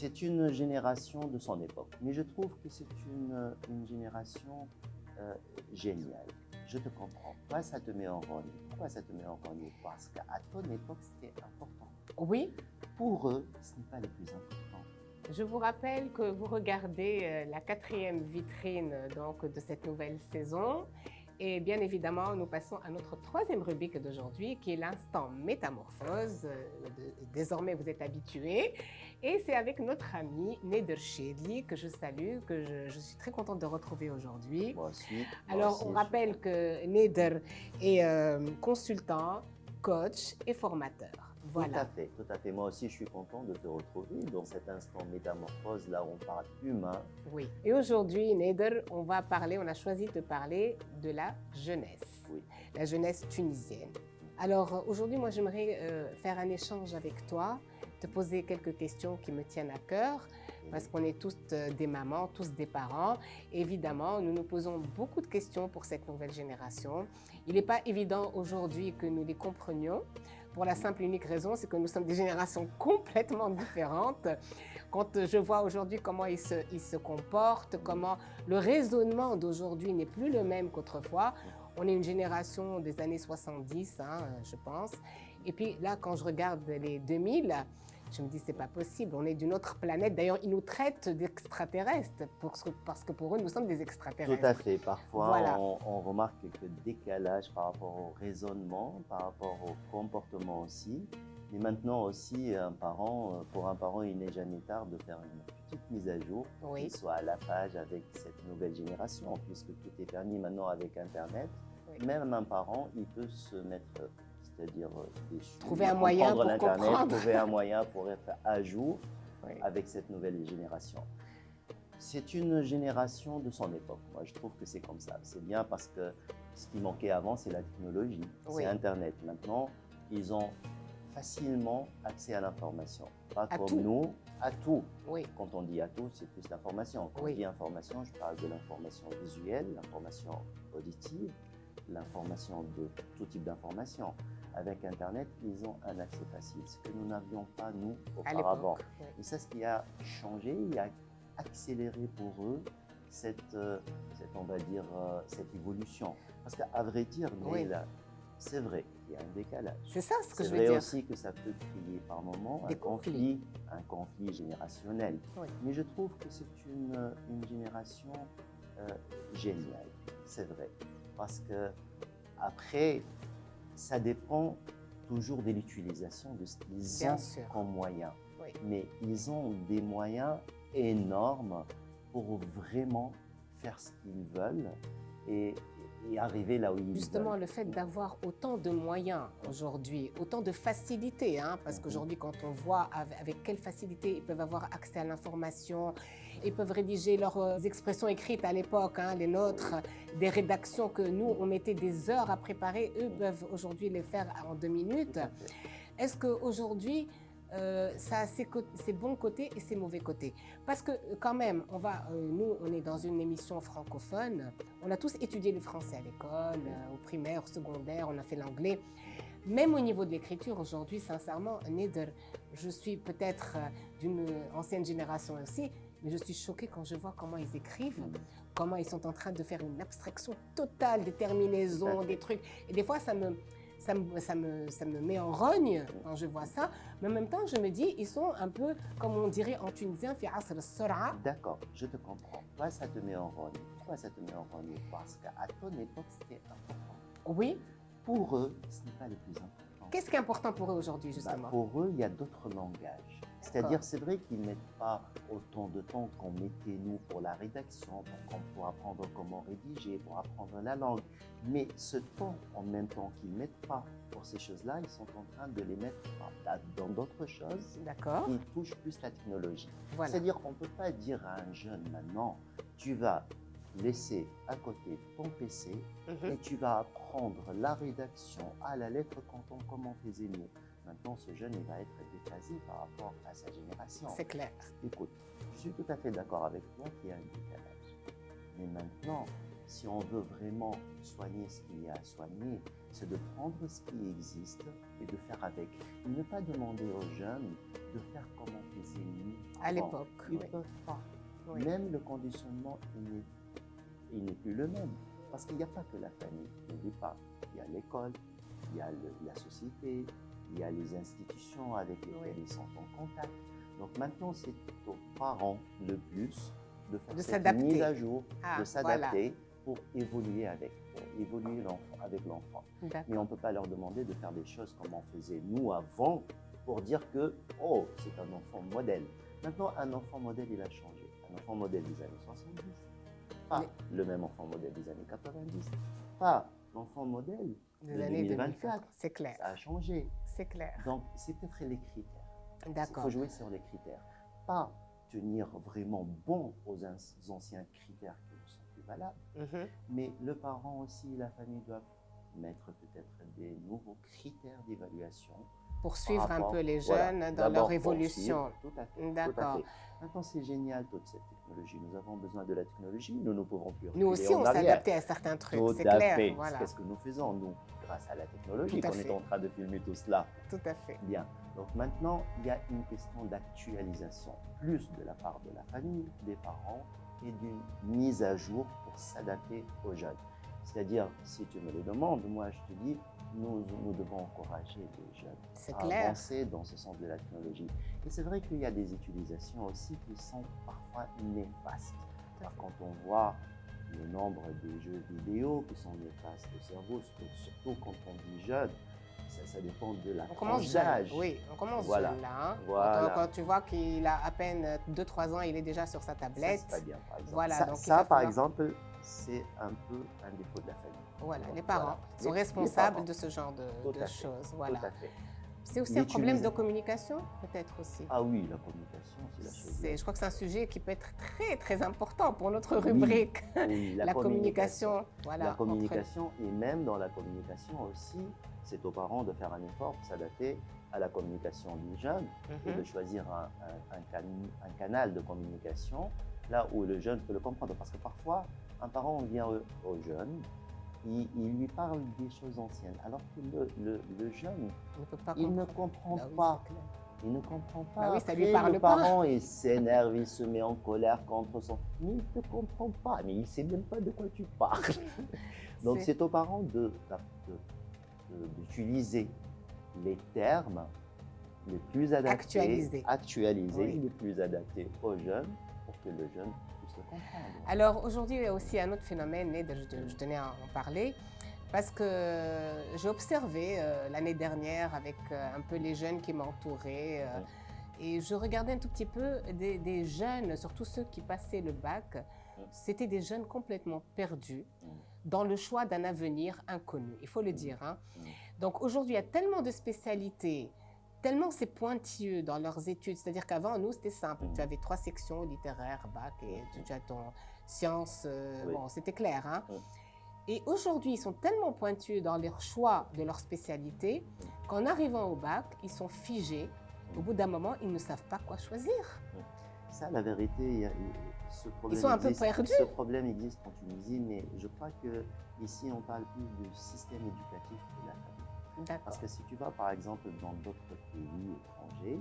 C'est une génération de son époque, mais je trouve que c'est une génération géniale. Je te comprends. Toi, ça te met en rogne. Pourquoi ça te met en rogne? Parce qu'à ton époque, c'était important. Oui, Pour eux, ce n'est pas le plus important. je vous rappelle que vous regardez la 4e vitrine de cette nouvelle saison. Et bien évidemment, nous passons à notre 3e rubrique d'aujourd'hui, qui est l'instant métamorphose. Désormais, vous êtes habitués. Et c'est avec notre ami Neder Chedli que je salue, que je suis très contente de retrouver aujourd'hui. Moi aussi. Alors, on rappelle que Neder est consultant, coach et formateur. Voilà. Tout à fait. Moi aussi, je suis content de te retrouver dans cet instant métamorphose, là où on parle humain. Oui. Et aujourd'hui, Neder, on a choisi de parler de la jeunesse. Oui. La jeunesse tunisienne. Alors, aujourd'hui, moi, j'aimerais faire un échange avec toi, te poser quelques questions qui me tiennent à cœur, parce qu'on est tous des mamans, tous des parents. Évidemment, nous nous posons beaucoup de questions pour cette nouvelle génération. Il n'est pas évident aujourd'hui que nous les comprenions. Pour la simple et unique raison, c'est que nous sommes des générations complètement différentes. Quand je vois aujourd'hui comment ils se comportent, comment le raisonnement d'aujourd'hui n'est plus le même qu'autrefois, on est une génération des années 70, je pense. Et puis là, quand je regarde les 2000, je me dis, c'est pas possible, on est d'une autre planète. D'ailleurs, ils nous traitent d'extraterrestres, parce que pour eux, nous sommes des extraterrestres. Tout à fait. Parfois, voilà. on remarque quelques décalages par rapport au raisonnement, par rapport au comportement aussi. Mais maintenant aussi, pour un parent, il n'est jamais tard de faire une petite mise à jour, Oui. qu'il soit à la page avec cette nouvelle génération, puisque tout est permis maintenant avec Internet. Oui. Même un parent, il peut se mettre, c'est-à-dire trouver un moyen pour comprendre. Trouver un moyen pour être à jour Oui. avec cette nouvelle génération. C'est une génération de son époque. Moi, je trouve que c'est comme ça. C'est bien parce que ce qui manquait avant, c'est la technologie, Oui. c'est Internet. Maintenant, ils ont facilement accès à l'information. Pas À comme tout. nous, à tout. Oui. Quand on dit à tout, c'est plus l'information. Quand Oui. on dit information, je parle de l'information visuelle, l'information auditive, l'information de tout type d'information. Avec Internet, ils ont un accès facile, ce que nous n'avions pas, nous, auparavant. Oui. Et ça, ce qui a changé, il a accéléré pour eux cette évolution. Parce qu'à vrai dire, Oui. c'est vrai, il y a un décalage. C'est ça ce que je veux C'est vrai dire. aussi que ça peut créer par moments Des conflits. un conflit générationnel. Oui. Mais je trouve que c'est une génération géniale, c'est vrai. Parce que après, ça dépend toujours de l'utilisation de ce qu'ils Bien ont sûr. comme moyens. Oui. Mais ils ont des moyens énormes pour vraiment faire ce qu'ils veulent et arriver là où ils Justement, veulent. le fait d'avoir autant de moyens aujourd'hui, autant de facilité, parce qu'aujourd'hui, quand on voit avec quelle facilité ils peuvent avoir accès à l'information, ils peuvent rédiger leurs expressions écrites à l'époque, les nôtres, des rédactions que nous, on mettait des heures à préparer, eux peuvent aujourd'hui les faire en 2 minutes. Est-ce qu'aujourd'hui, ça a ses bons côtés et ses mauvais côtés? Parce que quand même, nous, on est dans une émission francophone, on a tous étudié le français à l'école, au primaire, au secondaire, on a fait l'anglais. Même au niveau de l'écriture, aujourd'hui, sincèrement, Neder, je suis peut-être d'une ancienne génération aussi, mais je suis choquée quand je vois comment ils écrivent, comment ils sont en train de faire une abstraction totale des terminaisons, des trucs. Et des fois, ça me met en rogne quand je vois ça, mais en même temps, je me dis, ils sont un peu, comme on dirait en tunisien, fi asr as-sur'a. D'accord, je te comprends. Toi, ça te met en rogne. Pourquoi ça te met en rogne? Parce qu'à ton époque, c'était important. Oui. Pour eux, ce n'est pas le plus important. Qu'est-ce qui est important pour eux aujourd'hui, justement? Pour eux, il y a d'autres langages. C'est-à-dire, c'est vrai qu'ils ne mettent pas autant de temps qu'on mettait nous pour la rédaction, pour apprendre comment rédiger, pour apprendre la langue. Mais ce temps, en même temps qu'ils ne mettent pas pour ces choses-là, ils sont en train de les mettre dans d'autres choses. D'accord. Qui touchent plus la technologie. Voilà. C'est-à-dire qu'on ne peut pas dire à un jeune maintenant, tu vas laisser à côté ton PC et tu vas apprendre la rédaction à la lettre quand on faisait nous. Maintenant, ce jeune, il va être déphasé par rapport à sa génération. C'est clair. Écoute, je suis tout à fait d'accord avec toi qu'il y a un décalage. Mais maintenant, si on veut vraiment soigner ce qu'il y a à soigner, c'est de prendre ce qui existe et de faire avec. Et ne pas demander aux jeunes de faire comme on faisait nous À avant. l'époque, Ils ne oui. peuvent pas. Oui. Même le conditionnement, il n'est plus le même. Parce qu'il n'y a pas que la famille, n'oublie pas. Il y a l'école, il y a la société, il y a les institutions avec lesquelles Oui. ils sont en contact. Donc maintenant, c'est aux parents le plus de faire De cette s'adapter. mise à jour, Ah, de s'adapter pour évoluer avec l'enfant. D'accord. Mais on ne peut pas leur demander de faire des choses comme on faisait nous avant pour dire que, oh, c'est un enfant modèle. Maintenant, un enfant modèle, il a changé. Un enfant modèle des années 70, pas le même enfant modèle des années 90, pas l'enfant modèle Des de années 2024. 2004, c'est clair. Ça a changé. C'est clair. Donc, c'est peut-être les critères. Il D'accord. faut jouer sur les critères. Pas tenir vraiment bon aux anciens critères qui ne sont plus valables, Mhm. mais le parent aussi, la famille doivent mettre peut-être des nouveaux critères d'évaluation. Pour suivre un rapport- peu les voilà, jeunes dans d'abord leur pour évolution. suivre, tout à fait. D'accord. Tout à fait. Maintenant, c'est génial toute cette technologie. Nous avons besoin de la technologie. Nous ne pouvons plus reculer Nous aussi, en on s'est arrière. adapté à certains trucs, Tout c'est à clair. fait. Voilà. Qu'est-ce que nous faisons, nous, grâce à la technologie, Tout à qu'on est fait. en train de filmer tout cela? Tout à fait. Bien. Donc maintenant, il y a une question d'actualisation, plus de la part de la famille, des parents, et d'une mise à jour pour s'adapter aux jeunes. C'est-à-dire, si tu me le demandes, moi je te dis, nous devons encourager les jeunes C'est à clair. avancer dans ce sens de la technologie. Et c'est vrai qu'il y a des utilisations aussi qui sont parfois néfastes. Alors, quand on voit le nombre de jeux vidéo qui sont néfastes au cerveau, surtout quand on dit jeune, ça dépend de la On commence tranche jeune. d'âge. Oui, on commence Voilà. jeune là. Hein. Voilà. Quand tu vois qu'il a à peine 2-3 ans, il est déjà sur sa Ça, tablette. c'est pas bien, par exemple. Voilà, ça, donc il ça, va par falloir- exemple, c'est un peu un défaut de la famille. Voilà, Donc, les parents voilà. sont Les responsables parents. de ce genre Tout de à fait. choses. Tout Voilà. à fait. C'est aussi un problème de L'utilisation. communication, peut-être aussi. Ah oui, la communication, c'est la chose. Je crois que c'est un sujet qui peut être très, très important pour notre Oui, rubrique. Oui, La communication. Voilà, La entre- communication, et même dans la communication aussi, c'est aux parents de faire un effort pour s'adapter à la communication du jeune et de Mhm. choisir un canal de communication là où le jeune peut le comprendre. Parce que parfois, un parent vient au jeune, il lui parle des choses anciennes, alors que le jeune, On ne peut pas il ne comprendre. comprend Bah oui, pas. c'est clair. Il ne comprend pas. Bah oui, ça lui Après, parle le pas. parent, il s'énerve, il se met en colère contre son... Mais il ne te comprend pas, mais il ne sait même pas de quoi tu parles. Donc c'est aux parents d'utiliser les termes les plus adaptés, actualisés, Oui. les plus adaptés aux jeunes pour que le jeune puisse le comprendre. Alors aujourd'hui, il y a aussi un autre phénomène, et je tenais à en parler, parce que j'ai observé l'année dernière avec un peu les jeunes qui m'entouraient, et je regardais un tout petit peu des jeunes, surtout ceux qui passaient le bac, c'était des jeunes complètement perdus dans le choix d'un avenir inconnu, il faut le dire. Hein. Donc aujourd'hui, il y a tellement de spécialités, tellement c'est pointilleux dans leurs études, c'est-à-dire qu'avant, nous, c'était simple. Tu avais 3 sections, littéraire, bac, et tu as ton sciences, Oui. bon, c'était clair. Hein. Oui. Et aujourd'hui, ils sont tellement pointueux dans leur choix de leur spécialité qu'en arrivant au bac, ils sont figés. Au bout d'un moment, ils ne savent pas quoi choisir. Ça, la vérité, ce problème Ils sont un peu existe. perdus. Ce problème existe en Tunisie, mais je crois qu'ici, on parle plus du système éducatif de la famille. D'accord. Parce que si tu vas, par exemple, dans d'autres pays étrangers,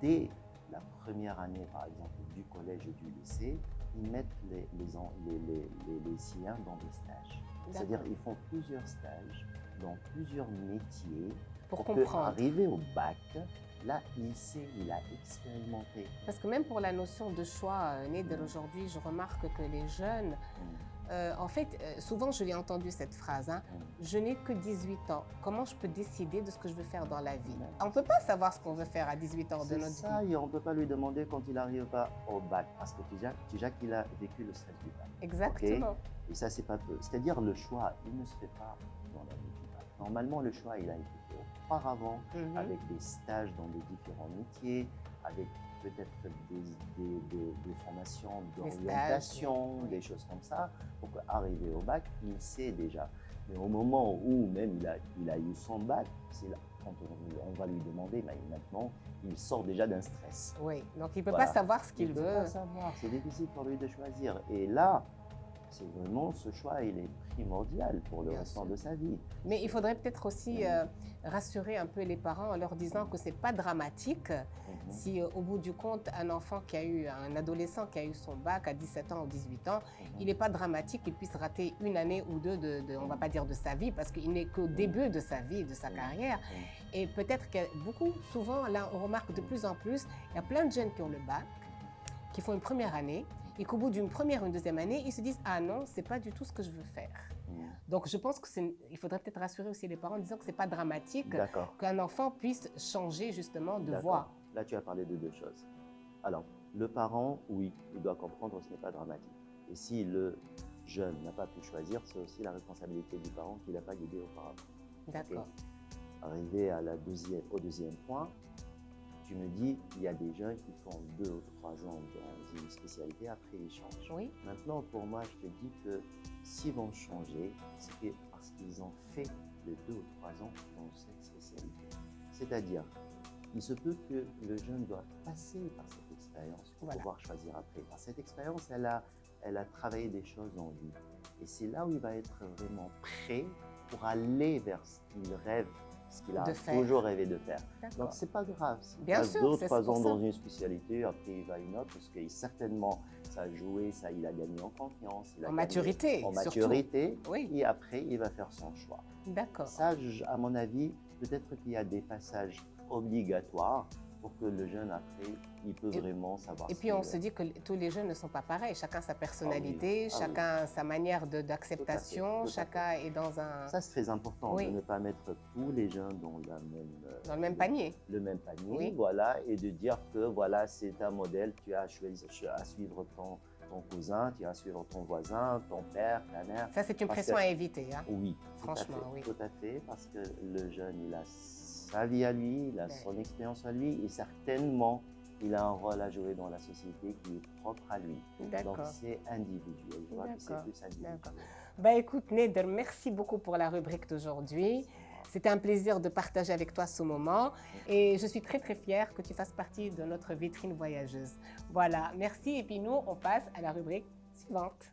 dès la première année, par exemple, du collège et du lycée, ils mettent les lycéens dans des stages. C'est-à-dire ils font plusieurs stages dans plusieurs métiers Pour que, comprendre. arrivé au bac, là, il sait, il a expérimenté. Parce que même pour la notion de choix, Neder, aujourd'hui, je remarque que les jeunes, en fait, souvent je l'ai entendu cette phrase, hein, je n'ai que 18 ans, comment je peux décider de ce que je veux faire dans la vie? On ne peut pas savoir ce qu'on veut faire à 18 ans de C'est notre ça, vie. et on ne peut pas lui demander quand il arrive pas au bac, parce que déjà qu'il a vécu le stress du bac. Exactement. Et ça, c'est pas peu. C'est-à-dire le choix, il ne se fait pas dans la vie du bac. Normalement, le choix, il a été fait auparavant, Mhm. avec des stages dans des différents métiers, avec peut-être des formations Des stages, d'orientation, oui. des choses comme ça, pour qu'arriver au bac, il sait déjà. Mais au moment où même il a eu son bac, c'est là, quand on va lui demander, mais maintenant, il sort déjà d'un stress. Oui, donc il ne peut Voilà. pas savoir ce Il qu'il ne peut veut. pas savoir, c'est difficile pour lui de choisir. Et là, C'est vraiment ce choix, il est primordial pour le Bien restant sûr. de sa vie. Mais il faudrait peut-être aussi rassurer un peu les parents en leur disant que c'est pas dramatique Mhm. si au bout du compte, un adolescent qui a eu son bac à 17 ans ou 18 ans, il n'est pas dramatique qu'il puisse rater une année ou deux on va pas dire de sa vie, parce qu'il n'est qu'au début de sa vie, de sa carrière. Et peut-être que souvent, là, on remarque de plus en plus, il y a plein de jeunes qui ont le bac, qui font une première année, et qu'au bout d'une première ou une deuxième année, ils se disent « Ah non, c'est pas du tout ce que je veux faire ». Donc, je pense qu'il faudrait peut-être rassurer aussi les parents en disant que ce n'est pas dramatique D'accord. qu'un enfant puisse changer justement de D'accord. voie. Là, tu as parlé de deux choses. Alors, le parent, oui, il doit comprendre que ce n'est pas dramatique. Et si le jeune n'a pas pu choisir, c'est aussi la responsabilité du parent qui ne l'a pas guidé auparavant. D'accord. Okay. Arrivé au deuxième point, tu me dis qu'il y a des jeunes qui font 2 ou 3 ans dans une spécialité, après ils changent. Oui. Maintenant, pour moi, je te dis que s'ils vont changer, c'est parce qu'ils ont fait les 2 ou 3 ans dans cette spécialité. C'est-à-dire, il se peut que le jeune doit passer par cette expérience pour pouvoir choisir après. Par cette expérience, elle a travaillé des choses en lui. Et c'est là où il va être vraiment prêt pour aller vers ce qu'il rêve, ce qu'il a toujours rêvé de faire. Donc, c'est pas grave. S'il passe 2 ou 3 ans dans une spécialité, après il va une autre, parce que certainement, ça a joué, il a gagné en confiance. En maturité. En maturité. Oui. Et après, il va faire son choix. D'accord. Ça, à mon avis, peut-être qu'il y a des passages obligatoires pour que le jeune, après, il peut vraiment savoir. Et puis, on se dit que tous les jeunes ne sont pas pareils. Chacun sa personnalité, chacun sa manière d'acceptation, chacun est dans un... Ça, c'est très important de ne pas mettre tous les jeunes dans le même panier. Le même panier, voilà, et de dire que, voilà, c'est un modèle, tu as choisi à suivre ton cousin, tu as suivre ton voisin, ton père, ta mère. Ça, c'est une pression à éviter. Hein? Oui, franchement, oui. Tout à fait, parce que le jeune, il a sa vie à lui, il a son expérience à lui, et certainement, il a un rôle à jouer dans la société qui est propre à lui. Donc, c'est individuel. Je vois que c'est plus individuel. Bah, écoute, Neder, merci beaucoup pour la rubrique d'aujourd'hui. C'était un plaisir de partager avec toi ce moment et je suis très très fière que tu fasses partie de notre vitrine voyageuse. Voilà, merci et puis nous, on passe à la rubrique suivante.